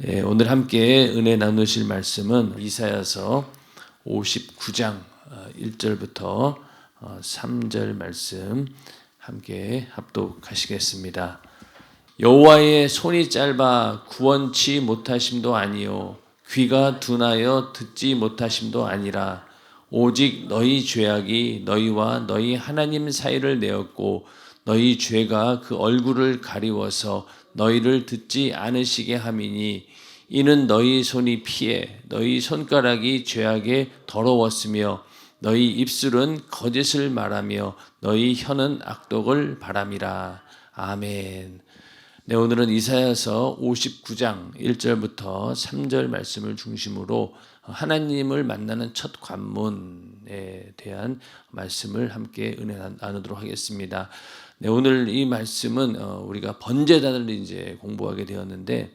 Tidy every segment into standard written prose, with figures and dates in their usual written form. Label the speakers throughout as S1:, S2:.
S1: 오늘 함께 은혜 나누실 말씀은 이사야서 59장 1절부터 3절 말씀 함께 합독하시겠습니다. 여호와의 손이 짧아 구원치 못하심도 아니요 귀가 둔하여 듣지 못하심도 아니라 오직 너희 죄악이 너희와 너희 하나님 사이를 내었고 너희 죄가 그 얼굴을 가리워서 너희를 듣지 않으시게 함이니 이는 너희 손이 피해 너희 손가락이 죄악에 더러웠으며 너희 입술은 거짓을 말하며 너희 혀는 악독을 바람이라. 아멘. 네, 오늘은 이사야서 59장 1절부터 3절 말씀을 중심으로 하나님을 만나는 첫 관문에 대한 말씀을 함께 은혜 나누도록 하겠습니다. 네, 오늘 이 말씀은 우리가 번제단을 이제 공부하게 되었는데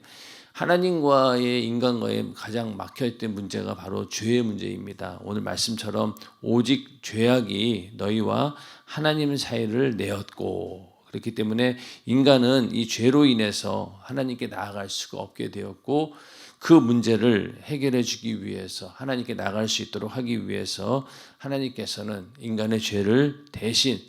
S1: 하나님과의 인간과의 가장 막혀있던 문제가 바로 죄의 문제입니다. 오늘 말씀처럼 오직 죄악이 너희와 하나님 사이를 내었고 그렇기 때문에 인간은 이 죄로 인해서 하나님께 나아갈 수가 없게 되었고 그 문제를 해결해 주기 위해서 하나님께 나아갈 수 있도록 하기 위해서 하나님께서는 인간의 죄를 대신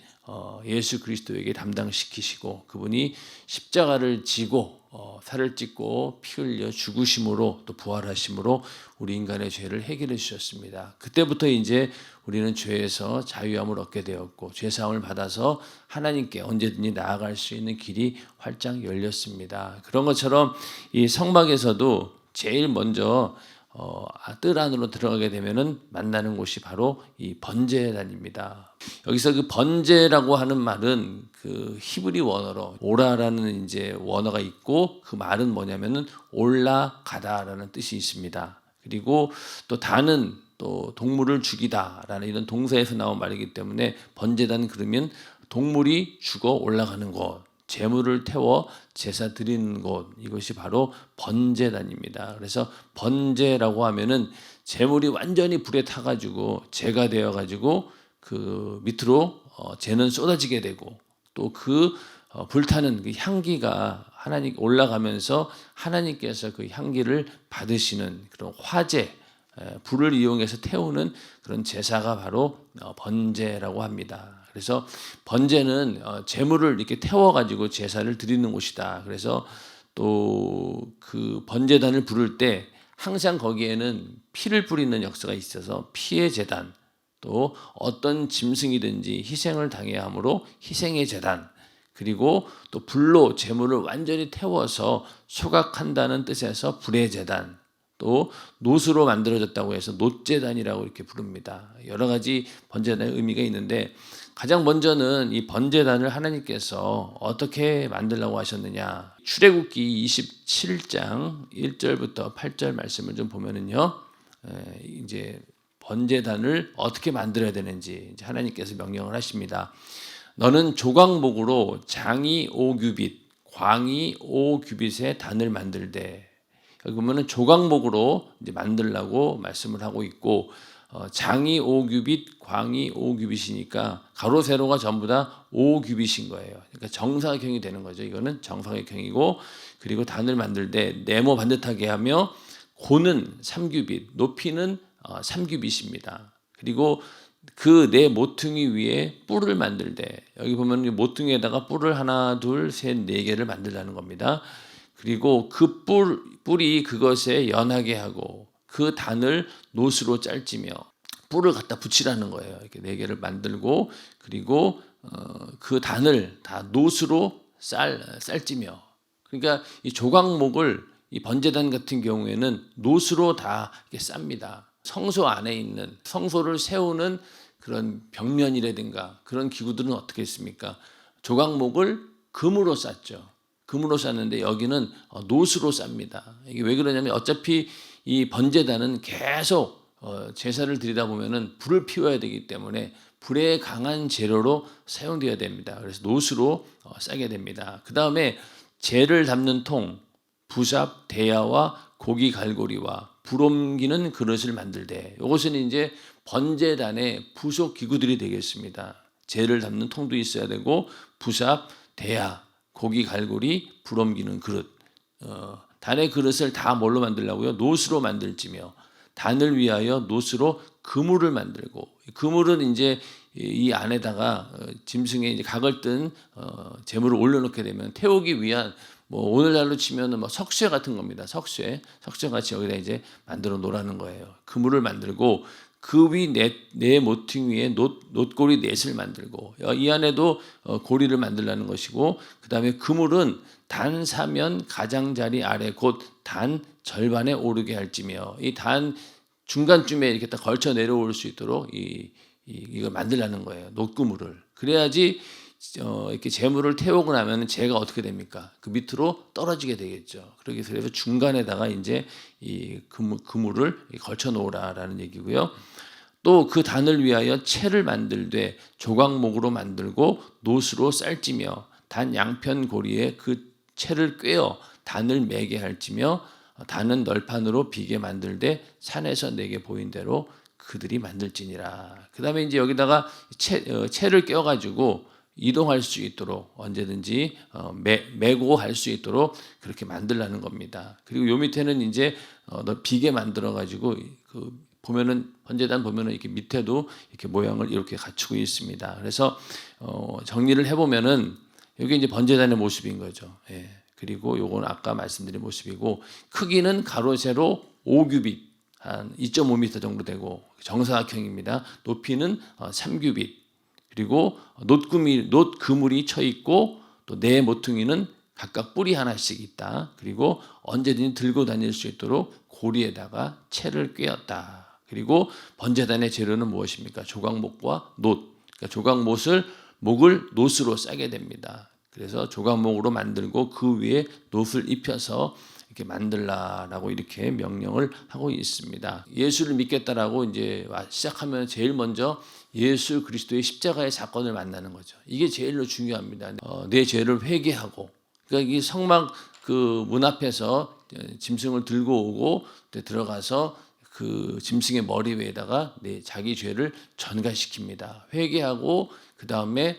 S1: 예수 그리스도에게 담당시키시고 그분이 십자가를 지고 살을 찢고 피 흘려 죽으심으로 또 부활하심으로 우리 인간의 죄를 해결해 주셨습니다. 그때부터 이제 우리는 죄에서 자유함을 얻게 되었고 죄사함을 받아서 하나님께 언제든지 나아갈 수 있는 길이 활짝 열렸습니다. 그런 것처럼 이 성막에서도 제일 먼저 뜰 안으로 들어가게 되면은 만나는 곳이 바로 이 번제단입니다. 여기서 그 번제라고 하는 말은 그 히브리 원어로 오라라는 이제 원어가 있고 그 말은 뭐냐면은 올라가다라는 뜻이 있습니다. 그리고 또 다는 또 동물을 죽이다라는 이런 동사에서 나온 말이기 때문에 번제단 그러면 동물이 죽어 올라가는 곳, 제물을 태워 제사 드리는 곳, 이것이 바로 번제단입니다. 그래서 번제라고 하면은 제물이 완전히 불에 타가지고 재가 되어가지고 그 밑으로 재는 쏟아지게 되고 또 그 불타는 그 향기가 하나님 올라가면서 하나님께서 그 향기를 받으시는 그런 화제, 불을 이용해서 태우는 그런 제사가 바로 번제라고 합니다. 그래서 번제는 제물을 이렇게 태워가지고 제사를 드리는 곳이다. 그래서 또 그 번제단을 부를 때 항상 거기에는 피를 뿌리는 역사가 있어서 피의 제단, 또 어떤 짐승이든지 희생을 당해야 하므로 희생의 제단, 그리고 또 불로 제물을 완전히 태워서 소각한다는 뜻에서 불의 제단, 또 놋으로 만들어졌다고 해서 놋제단이라고 이렇게 부릅니다. 여러 가지 번제단의 의미가 있는데 가장 먼저는 이 번제단을 하나님께서 어떻게 만들라고 하셨느냐. 출애굽기 27장 1절부터 8절 말씀을 좀 보면은요. 이제 번제단을 어떻게 만들어야 되는지 이제 하나님께서 명령을 하십니다. 너는 조각목으로 장이 5규빗, 광이 5규빗의 단을 만들되. 여기 보면은 조각목으로 이제 만들라고 말씀을 하고 있고 장이 5규빗, 광이 5규빗이니까 가로 세로가 전부 다 5규빗인 거예요. 그러니까 정사각형이 되는 거죠. 이거는 정사각형이고 그리고 단을 만들 때 네모 반듯하게 하며 고는 3규빗, 높이는 3규빗입니다. 그리고 그 네 모퉁이 위에 뿔을 만들 때 여기 보면 모퉁이에다가 뿔을 하나, 둘, 셋, 네 개를 만들라는 겁니다. 그리고 그 뿔이 그것에 연하게 하고 그 단을 놋으로 짤지며 뿔을 갖다 붙이라는 거예요. 이렇게 네 개를 만들고 그리고 그 단을 다 놋으로 쌀지며. 그러니까 이 조각목을 이 번제단 같은 경우에는 놋으로 다 이렇게 쌉니다. 성소 안에 있는 성소를 세우는 그런 벽면이라든가 그런 기구들은 어떻게 했습니까? 조각목을 금으로 쌌죠. 금으로 쌌는데 여기는 놋으로 쌉니다. 이게 왜 그러냐면 어차피 이 번제단은 계속 제사를 드리다 보면은 불을 피워야 되기 때문에 불에 강한 재료로 사용되어야 됩니다. 그래서 놋으로 싸게 됩니다. 그 다음에 재를 담는 통, 부삽, 대야와 고기 갈고리와 불 옮기는 그릇을 만들되 이것은 이제 번제단의 부속 기구들이 되겠습니다. 재를 담는 통도 있어야 되고 부삽, 대야, 고기 갈고리, 불 옮기는 그릇, 단의 그릇을 다 뭘로 만들려고요? 놋으로 만들지며 단을 위하여 놋으로 그물을 만들고 그물은 이제 이 안에다가 짐승의 이제 각을 뜬 재물을 올려놓게 되면 태우기 위한 뭐 오늘날로 치면은 뭐 석쇠 같은 겁니다. 석쇠 같이 여기다 이제 만들어 놓으라는 거예요. 그물을 만들고 그 위 네 모퉁이 위에 놋고리 넷을 만들고 이 안에도 고리를 만들라는 것이고 그 다음에 그물은 단 사면 가장자리 아래 곧 단 절반에 오르게 할지며 이 단 중간쯤에 이렇게 딱 걸쳐 내려올 수 있도록 이걸 만들라는 거예요. 놋그물을. 그래야지 이렇게 재물을 태우고 나면 재가 어떻게 됩니까? 그 밑으로 떨어지게 되겠죠. 그래서 중간에다가 이제 이 그물을 걸쳐 놓으라라는 얘기고요. 또 그 단을 위하여 채를 만들되 조각목으로 만들고 놋으로 쌀지며 단 양편 고리에 그 채를 꿰어 단을 매게 할지며 단은 널판으로 비게 만들되 산에서 내게 보인 대로 그들이 만들지니라. 그 다음에 이제 여기다가 채를 껴가지고 이동할 수 있도록 언제든지 메고 할 수 있도록 그렇게 만들라는 겁니다. 그리고 요 밑에는 이제 비게 만들어 가지고 그 보면은 번제단 보면은 이렇게 밑에도 이렇게 모양을 이렇게 갖추고 있습니다. 그래서 정리를 해보면은 이게 이제 번제단의 모습인 거죠. 예. 그리고 요건 아까 말씀드린 모습이고 크기는 가로 세로 5규빗 한 2.5m 정도 되고 정사각형입니다. 높이는 3규빗 그리고 놋그물이 쳐 있고 또 네 모퉁이는 각각 뿔이 하나씩 있다. 그리고 언제든지 들고 다닐 수 있도록 고리에다가 채를 꿰었다. 그리고 번제단의 재료는 무엇입니까? 조각목과 놋. 그러니까 목을 놋으로 싸게 됩니다. 그래서 조각목으로 만들고 그 위에 놋을 입혀서 이렇게 만들라라고 이렇게 명령을 하고 있습니다. 예수를 믿겠다라고 이제 시작하면 제일 먼저 예수 그리스도의 십자가의 사건을 만나는 거죠. 이게 제일로 중요합니다. 내 죄를 회개하고, 그러니까 이 성막 그 문 앞에서 짐승을 들고 오고 들어가서 그 짐승의 머리 위에다가 자기 죄를 전가시킵니다. 회개하고 그 다음에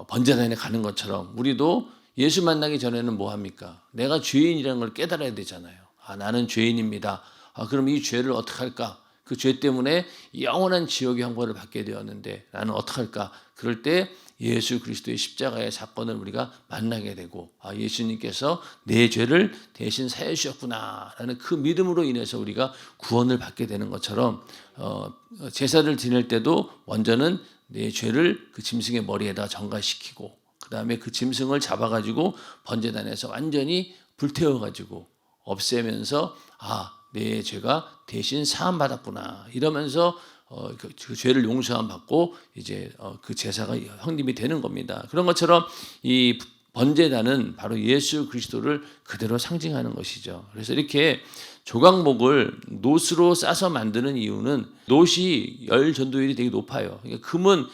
S1: 번제단에 가는 것처럼 우리도 예수 만나기 전에는 뭐 합니까? 내가 죄인이라는 걸 깨달아야 되잖아요. 나는 죄인입니다. 그럼 이 죄를 어떻게 할까? 그 죄 때문에 영원한 지옥의 형벌을 받게 되었는데 나는 어떻게 할까? 그럴 때 예수 그리스도의 십자가의 사건을 우리가 만나게 되고 예수님께서 내 죄를 대신 사해 주셨구나라는 그 믿음으로 인해서 우리가 구원을 받게 되는 것처럼 제사를 지낼 때도 먼저는 내 죄를 그 짐승의 머리에다 전가시키고 그 다음에 그 짐승을 잡아가지고 번제단에서 완전히 불태워가지고 없애면서 내 죄가 대신 사함 받았구나 이러면서 그 죄를 용서함 받고 이제 그 제사가 형님이 되는 겁니다. 그런 것처럼 이 번제단은 바로 예수 그리스도를 그대로 상징하는 것이죠. 그래서 이렇게 조각목을 놋으로 싸서 만드는 이유는 놋이 열 전도율이 되게 높아요. 그러니까 금은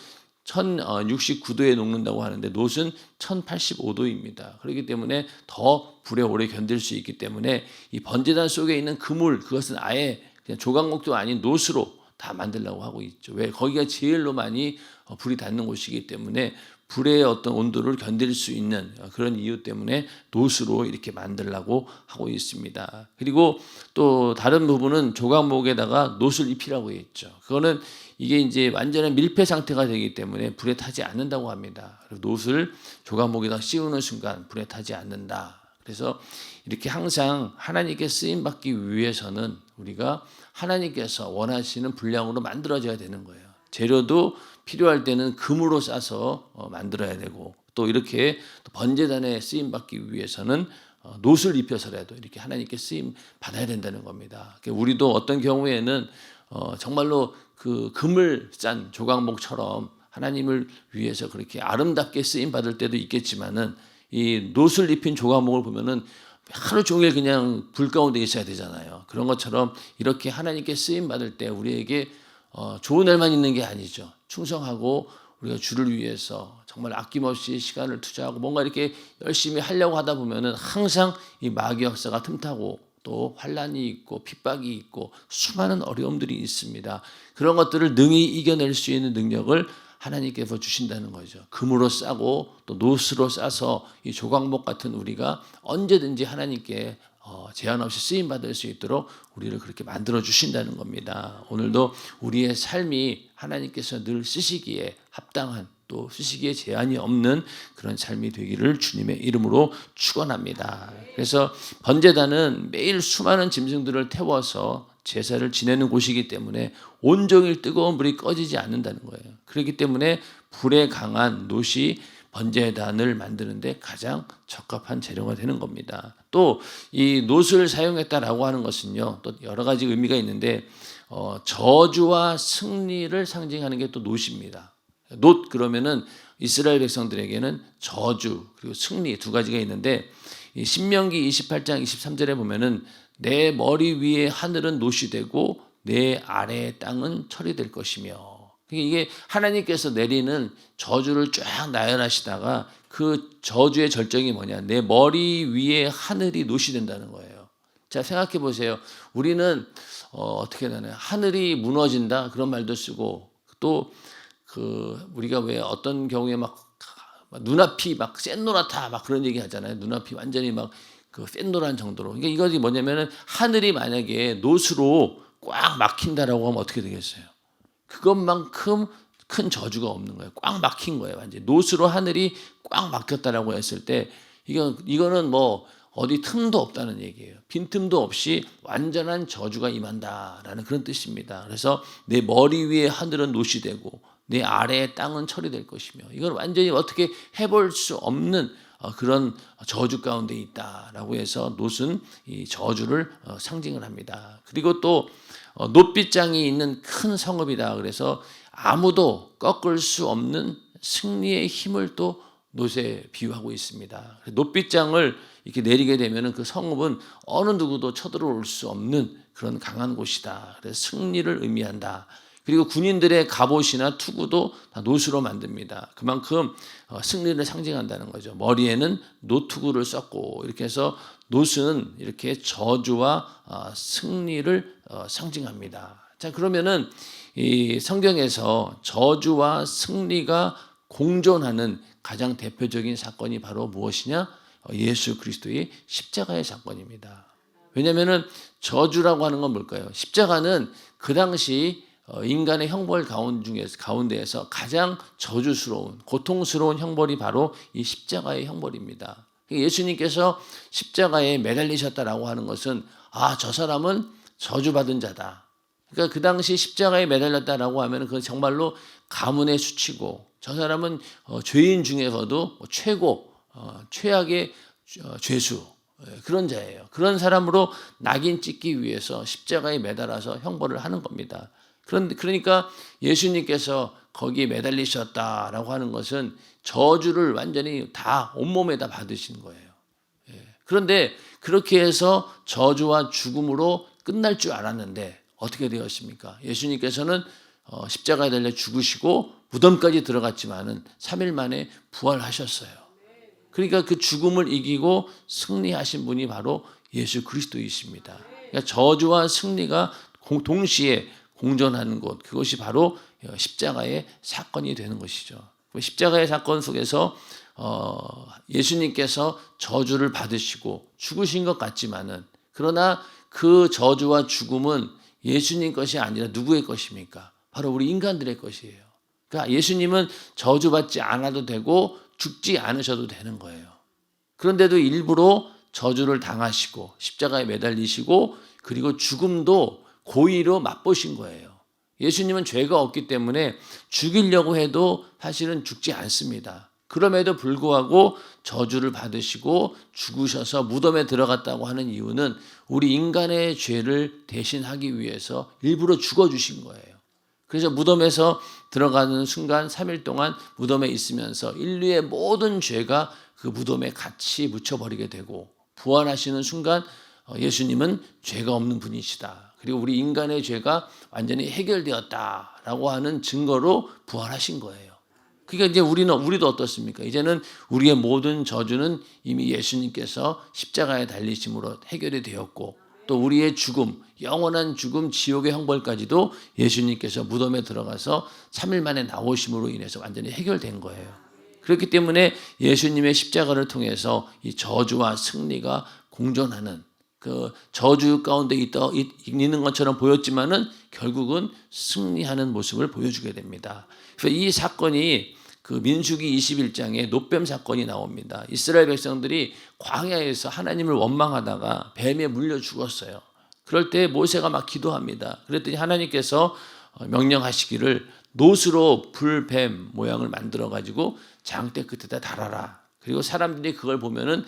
S1: 1069도에 녹는다고 하는데 놋은 1085도입니다. 그렇기 때문에 더 불에 오래 견딜 수 있기 때문에 이 번제단 속에 있는 그물 그것은 아예 그냥 조각목도 아닌 놋으로 다 만들려고 하고 있죠. 왜? 거기가 제일로 많이 불이 닿는 곳이기 때문에 불의 어떤 온도를 견딜 수 있는 그런 이유 때문에 놋으로 이렇게 만들려고 하고 있습니다. 그리고 또 다른 부분은 조각목에다가 놋을 입히라고 했죠. 그거는 이게 이제 완전한 밀폐 상태가 되기 때문에 불에 타지 않는다고 합니다. 놋을 조각목에다 씌우는 순간 불에 타지 않는다. 그래서 이렇게 항상 하나님께 쓰임 받기 위해서는 우리가 하나님께서 원하시는 분량으로 만들어져야 되는 거예요. 재료도 필요할 때는 금으로 싸서 만들어야 되고 또 이렇게 번제단에 쓰임 받기 위해서는 놋을 입혀서라도 이렇게 하나님께 쓰임 받아야 된다는 겁니다. 우리도 어떤 경우에는 정말로 그 금을 짠 조각목처럼 하나님을 위해서 그렇게 아름답게 쓰임 받을 때도 있겠지만은 이 놋을 입힌 조각목을 보면은 하루 종일 그냥 불 가운데 있어야 되잖아요. 그런 것처럼 이렇게 하나님께 쓰임 받을 때 우리에게 좋은 일만 있는 게 아니죠. 충성하고 우리가 주를 위해서 정말 아낌없이 시간을 투자하고 뭔가 이렇게 열심히 하려고 하다 보면은 항상 이 마귀 역사가 틈타고 또 환난이 있고 핍박이 있고 수많은 어려움들이 있습니다. 그런 것들을 능히 이겨낼 수 있는 능력을 하나님께서 주신다는 거죠. 금으로 싸고 또 놋으로 싸서 이 조각목 같은 우리가 언제든지 하나님께 제한 없이 쓰임 받을 수 있도록 우리를 그렇게 만들어 주신다는 겁니다. 오늘도 우리의 삶이 하나님께서 늘 쓰시기에 합당한, 또 쓰시기에 제한이 없는 그런 삶이 되기를 주님의 이름으로 축원합니다. 그래서 번제단은 매일 수많은 짐승들을 태워서 제사를 지내는 곳이기 때문에 온종일 뜨거운 불이 꺼지지 않는다는 거예요. 그렇기 때문에 불에 강한 놋이 번제단을 만드는데 가장 적합한 재료가 되는 겁니다. 또 이 놋을 사용했다라고 하는 것은요, 또 여러 가지 의미가 있는데 저주와 승리를 상징하는 게 또 놋입니다. 놋 그러면은 이스라엘 백성들에게는 저주 그리고 승리 두 가지가 있는데, 이 신명기 28장 23절에 보면은 내 머리 위에 하늘은 놋이 되고 내 아래의 땅은 철이 될 것이며, 이게 하나님께서 내리는 저주를 쫙 나열하시다가 그 저주의 절정이 뭐냐, 내 머리 위에 하늘이 놋이 된다는 거예요. 자, 생각해 보세요. 우리는 어떻게 되나요? 하늘이 무너진다 그런 말도 쓰고, 또 우리가 왜 어떤 경우에 막 눈앞이 막 샛노랗다 막 그런 얘기 하잖아요. 눈앞이 완전히 막 샛노란 정도로. 그러니까 이것이 뭐냐면은 하늘이 만약에 놋으로 꽉 막힌다라고 하면 어떻게 되겠어요? 그것만큼 큰 저주가 없는 거예요. 꽉 막힌 거예요. 완전히 놋으로 하늘이 꽉 막혔다라고 했을 때 이거는 뭐 어디 틈도 없다는 얘기예요. 빈틈도 없이 완전한 저주가 임한다라는 그런 뜻입니다. 그래서 내 머리 위에 하늘은 놋이 되고 내 아래의 땅은 철이 될 것이며, 이건 완전히 어떻게 해볼 수 없는 그런 저주 가운데 있다라고 해서 놋은 이 저주를 상징을 합니다. 그리고 또 놋빗장이 있는 큰 성읍이다. 그래서 아무도 꺾을 수 없는 승리의 힘을 또 놋에 비유하고 있습니다. 놋빗장을 이렇게 내리게 되면 그 성읍은 어느 누구도 쳐들어올 수 없는 그런 강한 곳이다. 그래서 승리를 의미한다. 그리고 군인들의 갑옷이나 투구도 다 놋으로 만듭니다. 그만큼 승리를 상징한다는 거죠. 머리에는 놋투구를 썼고, 이렇게 해서 놋은 이렇게 저주와 승리를 상징합니다. 자, 그러면은 이 성경에서 저주와 승리가 공존하는 가장 대표적인 사건이 바로 무엇이냐? 예수 그리스도의 십자가의 사건입니다. 왜냐하면은 저주라고 하는 건 뭘까요? 십자가는 그 당시 인간의 형벌 가운데에서 가장 저주스러운, 고통스러운 형벌이 바로 이 십자가의 형벌입니다. 예수님께서 십자가에 매달리셨다라고 하는 것은 저 사람은 저주받은 자다. 그러니까 그 당시 십자가에 매달렸다라고 하면 그건 정말로 가문의 수치고, 저 사람은 죄인 중에서도 최고 최악의 죄수, 그런 자예요. 그런 사람으로 낙인 찍기 위해서 십자가에 매달아서 형벌을 하는 겁니다. 그러니까 예수님께서 거기에 매달리셨다라고 하는 것은 저주를 완전히 다 온몸에다 받으신 거예요. 그런데 그렇게 해서 저주와 죽음으로 끝날 줄 알았는데 어떻게 되었습니까? 예수님께서는 십자가에 달려 죽으시고 무덤까지 들어갔지만은 3일 만에 부활하셨어요. 그러니까 그 죽음을 이기고 승리하신 분이 바로 예수 그리스도이십니다. 그러니까 저주와 승리가 동시에 공존하는 곳, 그것이 바로 십자가의 사건이 되는 것이죠. 십자가의 사건 속에서 예수님께서 저주를 받으시고 죽으신 것 같지만은, 그러나 그 저주와 죽음은 예수님 것이 아니라 누구의 것입니까? 바로 우리 인간들의 것이에요. 그러니까 예수님은 저주받지 않아도 되고 죽지 않으셔도 되는 거예요. 그런데도 일부러 저주를 당하시고 십자가에 매달리시고 그리고 죽음도 고의로 맛보신 거예요. 예수님은 죄가 없기 때문에 죽이려고 해도 사실은 죽지 않습니다. 그럼에도 불구하고 저주를 받으시고 죽으셔서 무덤에 들어갔다고 하는 이유는 우리 인간의 죄를 대신하기 위해서 일부러 죽어주신 거예요. 그래서 무덤에서 들어가는 순간 3일 동안 무덤에 있으면서 인류의 모든 죄가 그 무덤에 같이 묻혀버리게 되고, 부활하시는 순간 예수님은 죄가 없는 분이시다. 그리고 우리 인간의 죄가 완전히 해결되었다라고 하는 증거로 부활하신 거예요. 그러니까 이제 우리도 어떻습니까? 이제는 우리의 모든 저주는 이미 예수님께서 십자가에 달리심으로 해결이 되었고, 또 우리의 죽음, 영원한 죽음, 지옥의 형벌까지도 예수님께서 무덤에 들어가서 3일 만에 나오심으로 인해서 완전히 해결된 거예요. 그렇기 때문에 예수님의 십자가를 통해서 이 저주와 승리가 공존하는, 그 저주 가운데 있는 것처럼 보였지만은 결국은 승리하는 모습을 보여주게 됩니다. 그래서 이 사건이 그 민수기 21장에 놋뱀 사건이 나옵니다. 이스라엘 백성들이 광야에서 하나님을 원망하다가 뱀에 물려 죽었어요. 그럴 때 모세가 막 기도합니다. 그랬더니 하나님께서 명령하시기를 놋으로 불뱀 모양을 만들어 가지고 장대 끝에다 달아라. 그리고 사람들이 그걸 보면은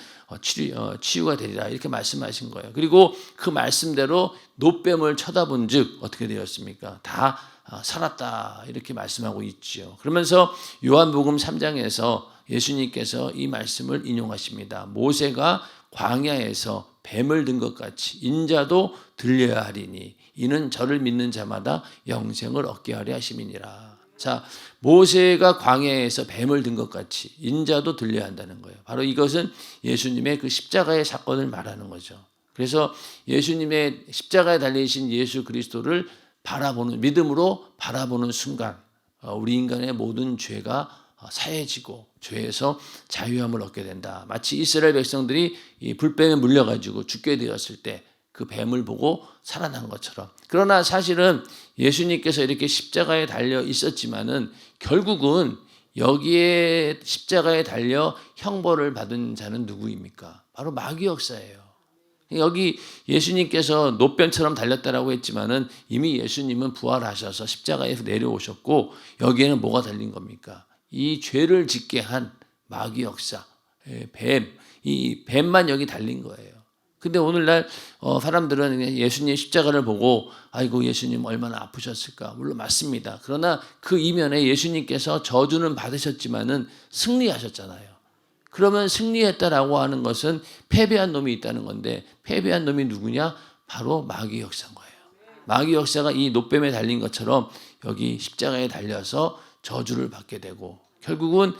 S1: 치유가 되리라 이렇게 말씀하신 거예요. 그리고 그 말씀대로 놋뱀을 쳐다본즉 어떻게 되었습니까? 다 살았다 이렇게 말씀하고 있지요. 그러면서 요한복음 3장에서 예수님께서 이 말씀을 인용하십니다. 모세가 광야에서 뱀을 든 것 같이 인자도 들려야 하리니 이는 저를 믿는 자마다 영생을 얻게 하려 하심이니라. 자, 모세가 광야에서 뱀을 든 것 같이 인자도 들려야 한다는 거예요. 바로 이것은 예수님의 그 십자가의 사건을 말하는 거죠. 그래서 예수님의 십자가에 달리신 예수 그리스도를 바라보는 믿음으로 바라보는 순간 우리 인간의 모든 죄가 사해지고 죄에서 자유함을 얻게 된다. 마치 이스라엘 백성들이 이 불뱀에 물려가지고 죽게 되었을 때 그 뱀을 보고 살아난 것처럼. 그러나 사실은 예수님께서 이렇게 십자가에 달려 있었지만은 결국은 여기에 십자가에 달려 형벌을 받은 자는 누구입니까? 바로 마귀 역사예요. 여기 예수님께서 놋뱀처럼 달렸다라고 했지만은 이미 예수님은 부활하셔서 십자가에서 내려오셨고 여기에는 뭐가 달린 겁니까? 이 죄를 짓게 한 마귀 역사, 뱀, 이 뱀만 여기 달린 거예요. 근데 오늘날 사람들은 예수님의 십자가를 보고 아이고 예수님 얼마나 아프셨을까. 물론 맞습니다. 그러나 그 이면에 예수님께서 저주는 받으셨지만은 승리하셨잖아요. 그러면 승리했다라고 하는 것은 패배한 놈이 있다는 건데 패배한 놈이 누구냐? 바로 마귀 역사인 거예요. 마귀 역사가 이 놋뱀에 달린 것처럼 여기 십자가에 달려서 저주를 받게 되고 결국은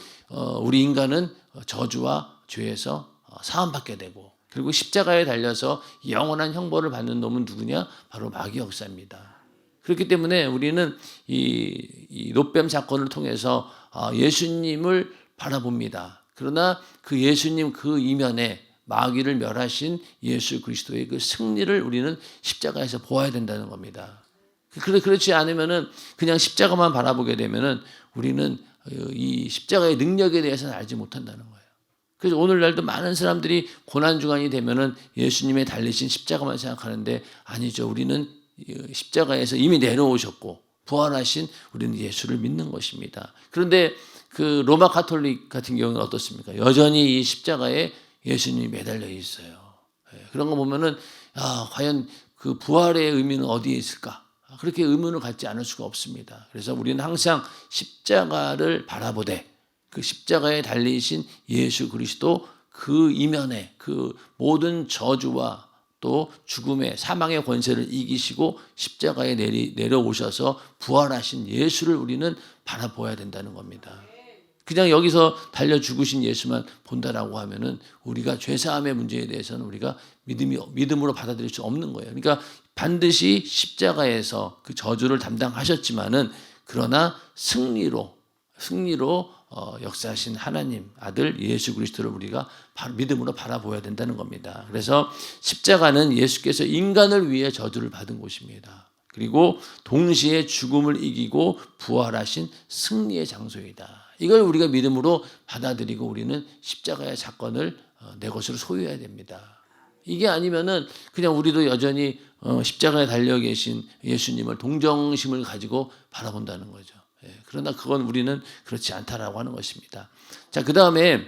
S1: 우리 인간은 저주와 죄에서 사함받게 되고 그리고 십자가에 달려서 영원한 형벌을 받는 놈은 누구냐? 바로 마귀 역사입니다. 그렇기 때문에 우리는 이 놋뱀 사건을 통해서 예수님을 바라봅니다. 그러나 그 예수님 그 이면에 마귀를 멸하신 예수 그리스도의 그 승리를 우리는 십자가에서 보아야 된다는 겁니다. 그렇지 않으면은 그냥 십자가만 바라보게 되면은 우리는 이 십자가의 능력에 대해서는 알지 못한다는 거예요. 그래서 오늘날도 많은 사람들이 고난주간이 되면은 예수님의 달리신 십자가만 생각하는데 아니죠. 우리는 십자가에서 이미 내려오셨고 부활하신 우리는 예수를 믿는 것입니다. 그런데 그 로마 가톨릭 같은 경우는 어떻습니까? 여전히 이 십자가에 예수님이 매달려 있어요. 그런 거 보면은 과연 그 부활의 의미는 어디에 있을까? 그렇게 의문을 갖지 않을 수가 없습니다. 그래서 우리는 항상 십자가를 바라보되 그 십자가에 달리신 예수 그리스도 그 이면에 그 모든 저주와 또 죽음의 사망의 권세를 이기시고 십자가에 내려오셔서 부활하신 예수를 우리는 바라보아야 된다는 겁니다. 그냥 여기서 달려 죽으신 예수만 본다라고 하면은 우리가 죄사함의 문제에 대해서는 우리가 믿음으로 받아들일 수 없는 거예요. 그러니까 반드시 십자가에서 그 저주를 담당하셨지만은 그러나 승리로 역사하신 하나님 아들 예수 그리스도를 우리가 믿음으로 바라보아야 된다는 겁니다. 그래서 십자가는 예수께서 인간을 위해 저주를 받은 곳입니다. 그리고 동시에 죽음을 이기고 부활하신 승리의 장소이다. 이걸 우리가 믿음으로 받아들이고 우리는 십자가의 사건을 내 것으로 소유해야 됩니다. 이게 아니면은 그냥 우리도 여전히 십자가에 달려 계신 예수님을 동정심을 가지고 바라본다는 거죠. 그러나 그건 우리는 그렇지 않다라고 하는 것입니다. 자, 그 다음에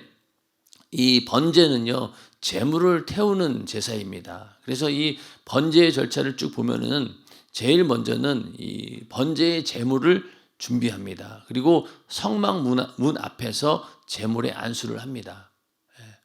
S1: 이 번제는요, 제물을 태우는 제사입니다. 그래서 이 번제의 절차를 쭉 보면은 제일 먼저는 이 번제의 제물을 준비합니다. 그리고 성막 문 앞에서 제물의 안수를 합니다.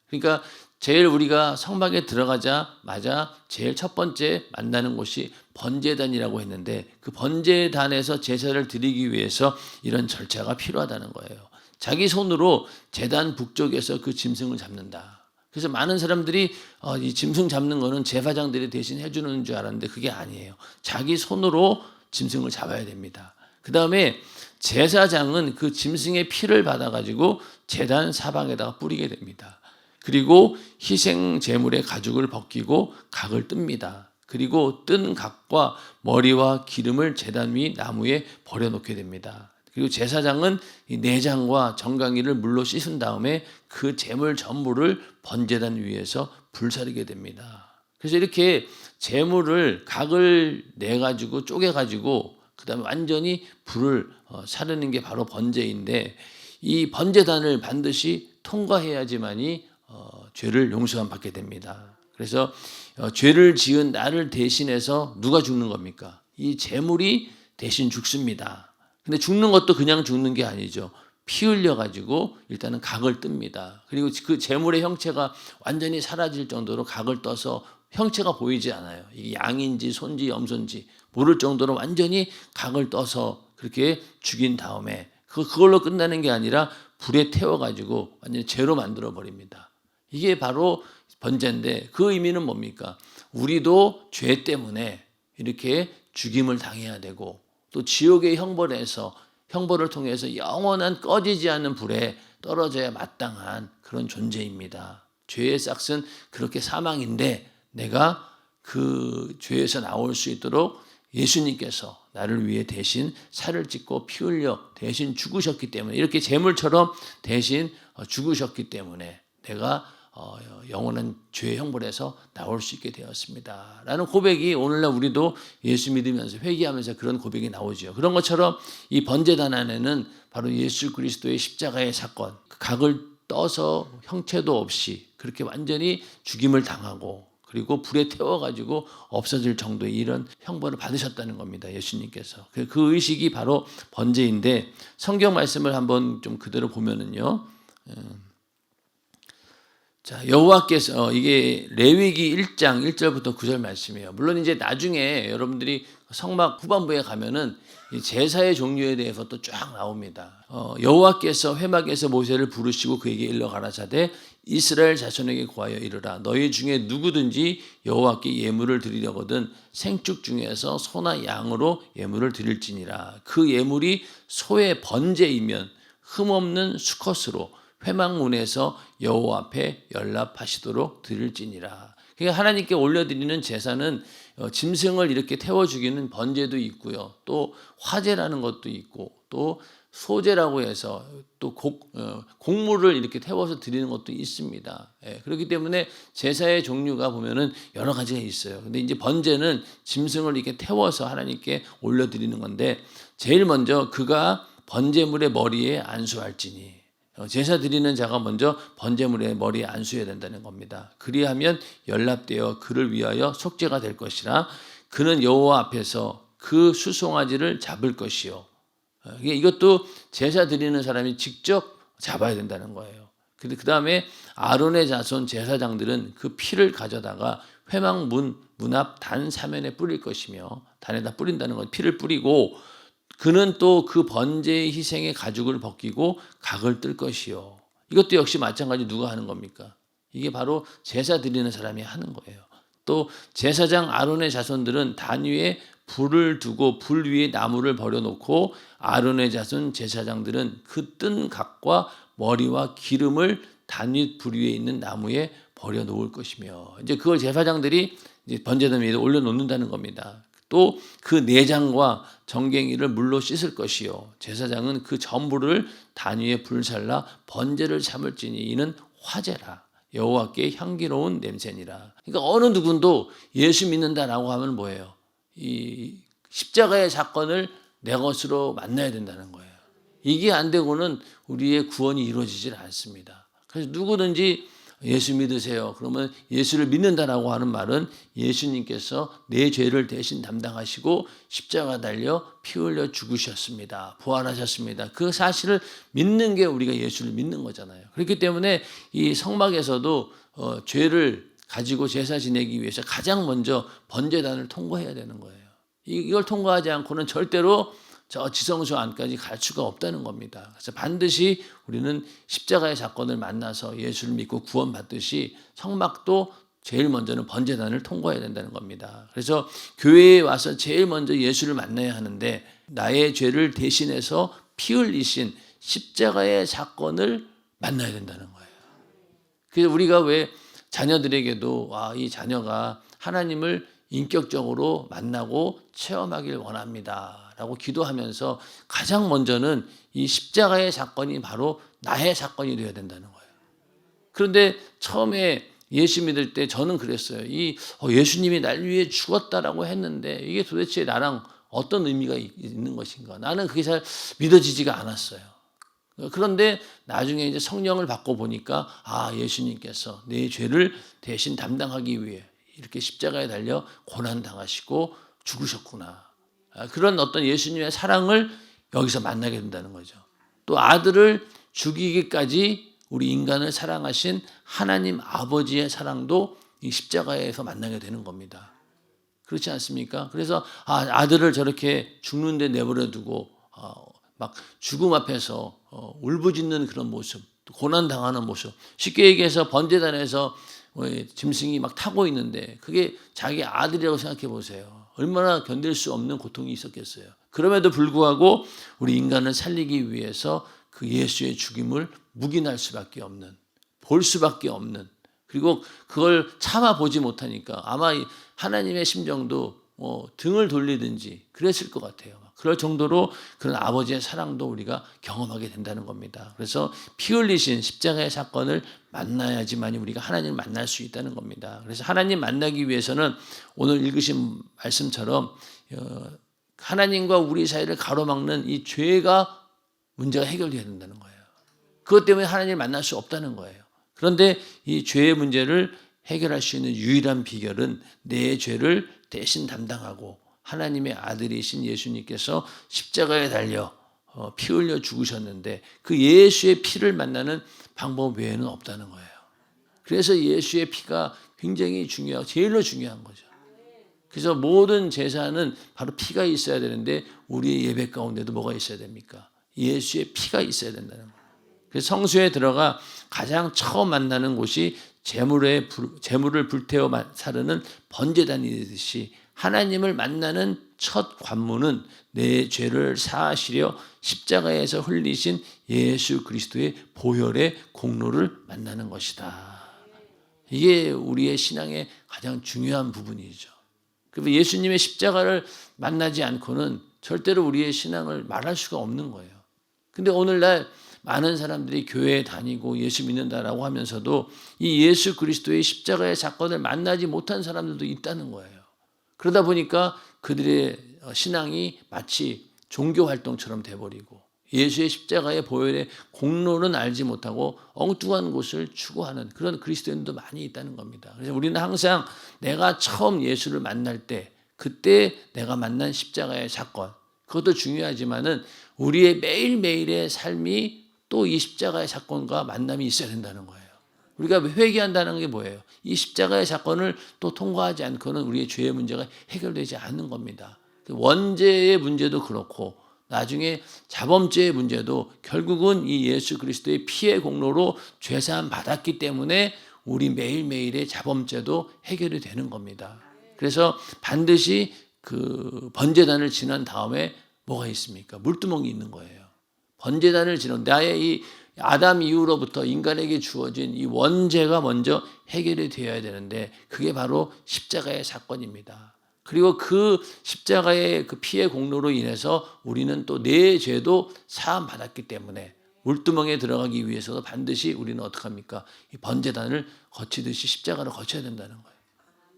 S1: 그러니까 제일 우리가 성막에 들어가자마자 제일 첫 번째 만나는 곳이 번제단이라고 했는데 그 번제단에서 제사를 드리기 위해서 이런 절차가 필요하다는 거예요. 자기 손으로 제단 북쪽에서 그 짐승을 잡는다. 그래서 많은 사람들이 이 짐승 잡는 거는 제사장들이 대신 해주는 줄 알았는데 그게 아니에요. 자기 손으로 짐승을 잡아야 됩니다. 그 다음에 제사장은 그 짐승의 피를 받아가지고 제단 사방에다가 뿌리게 됩니다. 그리고 희생 제물의 가죽을 벗기고 각을 뜹니다. 그리고 뜬 각과 머리와 기름을 제단 위 나무에 버려놓게 됩니다. 그리고 제사장은 이 내장과 정강이를 물로 씻은 다음에 그 제물 전부를 번제단 위에서 불사르게 됩니다. 그래서 이렇게 제물을 각을 내가지고 쪼개가지고 그 다음에 완전히 불을 사르는 게 바로 번제인데, 이 번제단을 반드시 통과해야지만이 죄를 용서함 받게 됩니다. 그래서 죄를 지은 나를 대신해서 누가 죽는 겁니까? 이 제물이 대신 죽습니다. 근데 죽는 것도 그냥 죽는 게 아니죠. 피 흘려가지고 일단은 각을 뜹니다. 그리고 그 제물의 형체가 완전히 사라질 정도로 각을 떠서 형체가 보이지 않아요. 이게 양인지 손지 염소인지 모를 정도로 완전히 각을 떠서 그렇게 죽인 다음에 그걸로 끝나는 게 아니라 불에 태워가지고 완전히 죄로 만들어 버립니다. 이게 바로 번제인데, 그 의미는 뭡니까? 우리도 죄 때문에 이렇게 죽임을 당해야 되고, 또 지옥의 형벌을 통해서 영원한 꺼지지 않는 불에 떨어져야 마땅한 그런 존재입니다. 죄의 싹은 그렇게 사망인데, 내가 그 죄에서 나올 수 있도록 예수님께서 나를 위해 대신 살을 찢고 피 흘려 대신 죽으셨기 때문에, 이렇게 제물처럼 대신 죽으셨기 때문에 내가 영원한 죄의 형벌에서 나올 수 있게 되었습니다 라는 고백이 오늘날 우리도 예수 믿으면서 회개하면서 그런 고백이 나오죠. 그런 것처럼 이 번제단 안에는 바로 예수 그리스도의 십자가의 사건, 각을 떠서 형체도 없이 그렇게 완전히 죽임을 당하고 그리고 불에 태워가지고 없어질 정도의 이런 형벌을 받으셨다는 겁니다. 예수님께서. 그 의식이 바로 번제인데, 성경 말씀을 한번 좀 그대로 보면은요. 자, 여호와께서, 이게 레위기 1장 1절부터 9절 말씀이에요. 물론 이제 나중에 여러분들이 성막 후반부에 가면은 이 제사의 종류에 대해서 또 쫙 나옵니다. 여호와께서 회막에서 모세를 부르시고 그에게 일러 가라사대 이스라엘 자손에게 고하여 이르라. 너희 중에 누구든지 여호와께 예물을 드리려거든 생축 중에서 소나 양으로 예물을 드릴지니라. 그 예물이 소의 번제이면 흠없는 수컷으로 회막문에서 여호와 앞에 연락하시도록 드릴지니라. 그러니까 하나님께 올려드리는 제사는 짐승을 이렇게 태워 죽이는 번제도 있고요. 또 화제라는 것도 있고, 또 소제라고 해서 또 곡물을 이렇게 태워서 드리는 것도 있습니다. 그렇기 때문에 제사의 종류가 보면은 여러 가지가 있어요. 근데 이제 번제는 짐승을 이렇게 태워서 하나님께 올려드리는 건데, 제일 먼저 그가 번제물의 머리에 안수할지니, 제사 드리는 자가 먼저 번제물의 머리에 안수해야 된다는 겁니다. 그리하면 연락되어 그를 위하여 속죄가 될 것이라. 그는 여호와 앞에서 그 수송아지를 잡을 것이요. 이것도 제사 드리는 사람이 직접 잡아야 된다는 거예요. 그 다음에 아론의 자손 제사장들은 그 피를 가져다가 회막 문 앞 단 사면에 뿌릴 것이며, 단에다 뿌린다는 건 피를 뿌리고, 그는 또 그 번제의 희생의 가죽을 벗기고 각을 뜰 것이요. 이것도 역시 마찬가지 누가 하는 겁니까? 이게 바로 제사 드리는 사람이 하는 거예요. 또 제사장 아론의 자손들은 단 위에 불을 두고 불 위에 나무를 버려놓고, 아론의 자손 제사장들은 그 뜬 각과 머리와 기름을 단 위 불 위에 있는 나무에 버려놓을 것이며, 이제 그걸 제사장들이 이제 번제단 위에 올려놓는다는 겁니다. 또 그 내장과 정갱이를 물로 씻을 것이요. 제사장은 그 전부를 단 위에 불살라 번제를 삼을지니 이는 화제라. 여호와께 향기로운 냄새니라. 그러니까 어느 누군도 예수 믿는다라고 하면 뭐예요? 이 십자가의 사건을 내 것으로 만나야 된다는 거예요. 이게 안 되고는 우리의 구원이 이루어지질 않습니다. 그래서 누구든지 예수 믿으세요. 그러면 예수를 믿는다라고 하는 말은 예수님께서 내 죄를 대신 담당하시고 십자가 달려 피 흘려 죽으셨습니다. 부활하셨습니다. 그 사실을 믿는 게 우리가 예수를 믿는 거잖아요. 그렇기 때문에 이 성막에서도 죄를 가지고 제사 지내기 위해서 가장 먼저 번제단을 통과해야 되는 거예요. 이걸 통과하지 않고는 절대로 저 지성소 안까지 갈 수가 없다는 겁니다. 그래서 반드시 우리는 십자가의 사건을 만나서 예수를 믿고 구원받듯이 성막도 제일 먼저는 번제단을 통과해야 된다는 겁니다. 그래서 교회에 와서 제일 먼저 예수를 만나야 하는데, 나의 죄를 대신해서 피 흘리신 십자가의 사건을 만나야 된다는 거예요. 그래서 우리가 왜 자녀들에게도 이 자녀가 하나님을 인격적으로 만나고 체험하길 원합니다 라고 기도하면서 가장 먼저는 이 십자가의 사건이 바로 나의 사건이 되어야 된다는 거예요. 그런데 처음에 예수 믿을 때 저는 그랬어요. 예수님이 날 위해 죽었다라고 했는데 이게 도대체 나랑 어떤 의미가 있는 것인가? 나는 그게 잘 믿어지지가 않았어요. 그런데 나중에 이제 성령을 받고 보니까 예수님께서 내 죄를 대신 담당하기 위해 이렇게 십자가에 달려 고난 당하시고 죽으셨구나. 그런 어떤 예수님의 사랑을 여기서 만나게 된다는 거죠. 또 아들을 죽이기까지 우리 인간을 사랑하신 하나님 아버지의 사랑도 이 십자가에서 만나게 되는 겁니다. 그렇지 않습니까? 그래서 아들을 저렇게 죽는데 내버려 두고 막 죽음 앞에서 울부짖는 그런 모습, 고난당하는 모습, 쉽게 얘기해서 번제단에서 짐승이 막 타고 있는데 그게 자기 아들이라고 생각해 보세요. 얼마나 견딜 수 없는 고통이 있었겠어요. 그럼에도 불구하고 우리 인간을 살리기 위해서 그 예수의 죽임을 묵인할 수밖에 없는, 볼 수밖에 없는, 그리고 그걸 참아보지 못하니까 아마 하나님의 심정도 등을 돌리든지 그랬을 것 같아요. 그럴 정도로 그런 아버지의 사랑도 우리가 경험하게 된다는 겁니다. 그래서 피 흘리신 십자가의 사건을 만나야지만 우리가 하나님을 만날 수 있다는 겁니다. 그래서 하나님 만나기 위해서는 오늘 읽으신 말씀처럼 하나님과 우리 사이를 가로막는 이 죄가 문제가 해결돼야 된다는 거예요. 그것 때문에 하나님을 만날 수 없다는 거예요. 그런데 이 죄의 문제를 해결할 수 있는 유일한 비결은 내 죄를 대신 담당하고 하나님의 아들이신 예수님께서 십자가에 달려 피 흘려 죽으셨는데 그 예수의 피를 만나는 방법 외에는 없다는 거예요. 그래서 예수의 피가 굉장히 중요하고 제일로 중요한 거죠. 그래서 모든 제사는 바로 피가 있어야 되는데 우리의 예배 가운데도 뭐가 있어야 됩니까? 예수의 피가 있어야 된다는 거예요. 그래서 성소에 들어가 가장 처음 만나는 곳이 제물을 불태워 사르는 번제단이듯이 하나님을 만나는 첫 관문은 내 죄를 사하시려 십자가에서 흘리신 예수 그리스도의 보혈의 공로를 만나는 것이다. 이게 우리의 신앙의 가장 중요한 부분이죠. 그래서 예수님의 십자가를 만나지 않고는 절대로 우리의 신앙을 말할 수가 없는 거예요. 근데 오늘날 많은 사람들이 교회에 다니고 예수 믿는다라고 하면서도 이 예수 그리스도의 십자가의 사건을 만나지 못한 사람들도 있다는 거예요. 그러다 보니까 그들의 신앙이 마치 종교 활동처럼 돼버리고 예수의 십자가의 보혈의 공로는 알지 못하고 엉뚱한 곳을 추구하는 그런 그리스도인도 많이 있다는 겁니다. 그래서 우리는 항상 내가 처음 예수를 만날 때 그때 내가 만난 십자가의 사건 그것도 중요하지만은 우리의 매일매일의 삶이 또 이 십자가의 사건과 만남이 있어야 된다는 거예요. 우리가 회개한다는 게 뭐예요? 이 십자가의 사건을 또 통과하지 않고는 우리의 죄의 문제가 해결되지 않는 겁니다. 원죄의 문제도 그렇고 나중에 자범죄의 문제도 결국은 이 예수 그리스도의 피의 공로로 죄사함 받았기 때문에 우리 매일매일의 자범죄도 해결이 되는 겁니다. 그래서 반드시 그 번제단을 지난 다음에 뭐가 있습니까? 물두멍이 있는 거예요. 번제단을 지난 나의 이 아담 이후로부터 인간에게 주어진 이 원죄가 먼저 해결이 되어야 되는데 그게 바로 십자가의 사건입니다. 그리고 그 십자가의 그 피의 공로로 인해서 우리는 또 내 죄도 사함 받았기 때문에 물두멍에 들어가기 위해서도 반드시 우리는 어떻게 합니까? 이 번제단을 거치듯이 십자가를 거쳐야 된다는 거예요.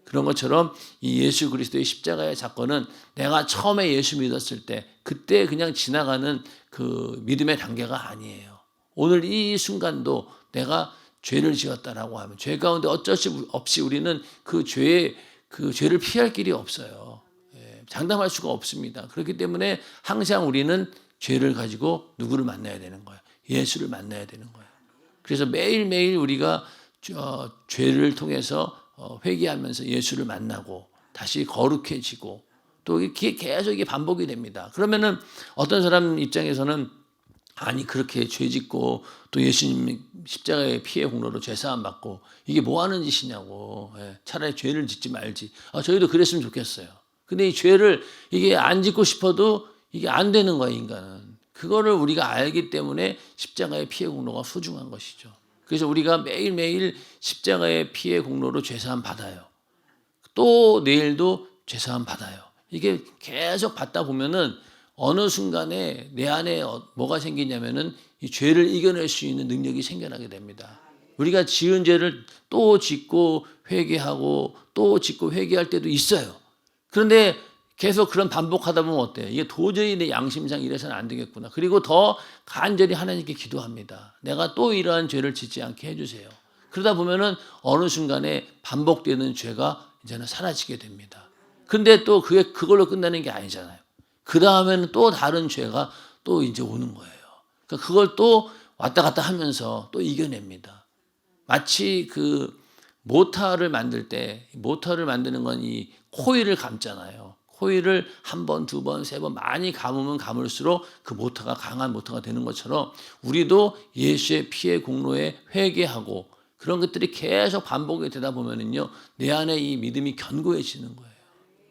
S1: 그런 것처럼 이 예수 그리스도의 십자가의 사건은 내가 처음에 예수 믿었을 때 그때 그냥 지나가는 그 믿음의 단계가 아니에요. 오늘 이 순간도 내가 죄를 지었다라고 하면 죄 가운데 어쩔 수 없이 우리는 그 죄를 피할 길이 없어요. 장담할 수가 없습니다. 그렇기 때문에 항상 우리는 죄를 가지고 누구를 만나야 되는 거예요. 예수를 만나야 되는 거예요. 그래서 매일매일 우리가 죄를 통해서 회개하면서 예수를 만나고 다시 거룩해지고 또 이게 계속 이게 반복이 됩니다. 그러면은 어떤 사람 입장에서는 아니 그렇게 죄짓고 또 예수님 십자가의 피의 공로로 죄사함 받고 이게 뭐 하는 짓이냐고. 차라리 죄를 짓지 말지. 저희도 그랬으면 좋겠어요. 근데 이 죄를 이게 안 짓고 싶어도 이게 안 되는 거예요, 인간은. 그거를 우리가 알기 때문에 십자가의 피의 공로가 소중한 것이죠. 그래서 우리가 매일매일 십자가의 피의 공로로 죄사함 받아요. 또 내일도 죄사함 받아요. 이게 계속 받다 보면은 어느 순간에 내 안에 뭐가 생기냐면은 이 죄를 이겨낼 수 있는 능력이 생겨나게 됩니다. 우리가 지은 죄를 또 짓고 회개하고 또 짓고 회개할 때도 있어요. 그런데 계속 그런 반복하다 보면 어때요? 이게 도저히 내 양심상 이래서는 안 되겠구나. 그리고 더 간절히 하나님께 기도합니다. 내가 또 이러한 죄를 짓지 않게 해주세요. 그러다 보면은 어느 순간에 반복되는 죄가 이제는 사라지게 됩니다. 근데 또 그걸로 끝나는 게 아니잖아요. 그 다음에는 또 다른 죄가 또 이제 오는 거예요. 그러니까 그걸 또 왔다 갔다 하면서 또 이겨냅니다. 마치 그 모터를 만들 때, 모터를 만드는 건 이 코일을 감잖아요. 코일을 한 번, 두 번, 세 번 많이 감으면 감을수록 그 모터가 강한 모터가 되는 것처럼 우리도 예수의 피의 공로에 회개하고 그런 것들이 계속 반복이 되다 보면은요, 내 안에 이 믿음이 견고해지는 거예요.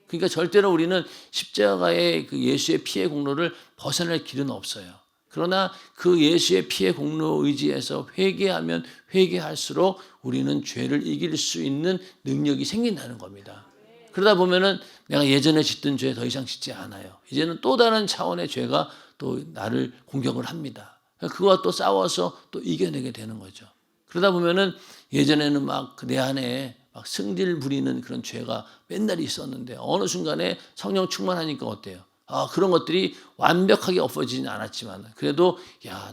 S1: 그러니까 절대로 우리는 십자가의 그 예수의 피의 공로를 벗어날 길은 없어요. 그러나 그 예수의 피의 공로 의지에서 회개하면 회개할수록 우리는 죄를 이길 수 있는 능력이 생긴다는 겁니다. 그러다 보면은 내가 예전에 짓던 죄 더 이상 짓지 않아요. 이제는 또 다른 차원의 죄가 또 나를 공격을 합니다. 그와 또 싸워서 또 이겨내게 되는 거죠. 그러다 보면은 예전에는 막 내 안에 막 승질 부리는 그런 죄가 맨날 있었는데 어느 순간에 성령 충만하니까 어때요? 그런 것들이 완벽하게 없어지진 않았지만 그래도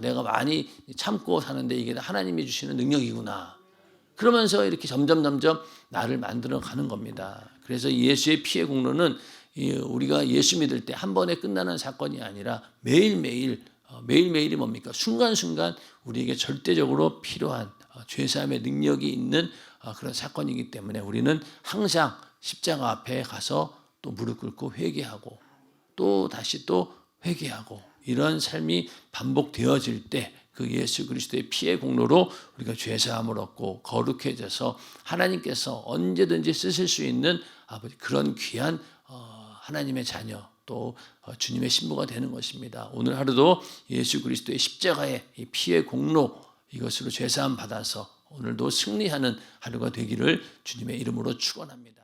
S1: 내가 많이 참고 사는데 이게 하나님이 주시는 능력이구나. 그러면서 이렇게 점점 나를 만들어 가는 겁니다. 그래서 예수의 피의 공로는 우리가 예수 믿을 때 한 번에 끝나는 사건이 아니라 매일매일이 뭡니까? 순간순간 우리에게 절대적으로 필요한 죄사함의 능력이 있는 그런 사건이기 때문에 우리는 항상 십자가 앞에 가서 또 무릎 꿇고 회개하고 또 다시 또 회개하고 이런 삶이 반복되어질 때 그 예수 그리스도의 피의 공로로 우리가 죄사함을 얻고 거룩해져서 하나님께서 언제든지 쓰실 수 있는 그런 귀한 하나님의 자녀 또 주님의 신부가 되는 것입니다. 오늘 하루도 예수 그리스도의 십자가의 이 피의 공로 이것으로 죄사함 받아서 오늘도 승리하는 하루가 되기를 주님의 이름으로 축원합니다.